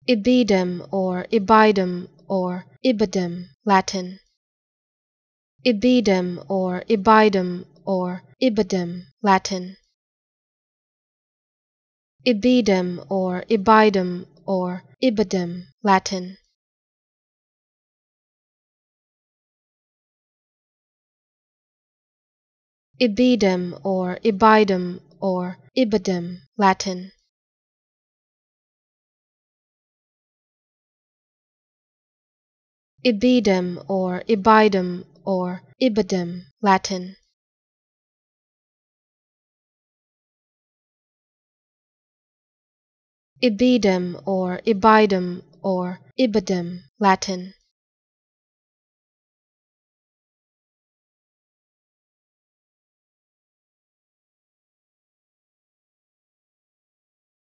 Ibidem or Ibidem or Ibidem, Latin. Ibidem or Ibidem or Ibidem, Latin. Ibidem or Ibidem or Ibidem, Latin. Ibidem or Ibidem or Ibidem, Latin. Ibidem or Ibidem or Ibidem, Latin. Ibidem or Ibidem or Ibidem, Latin.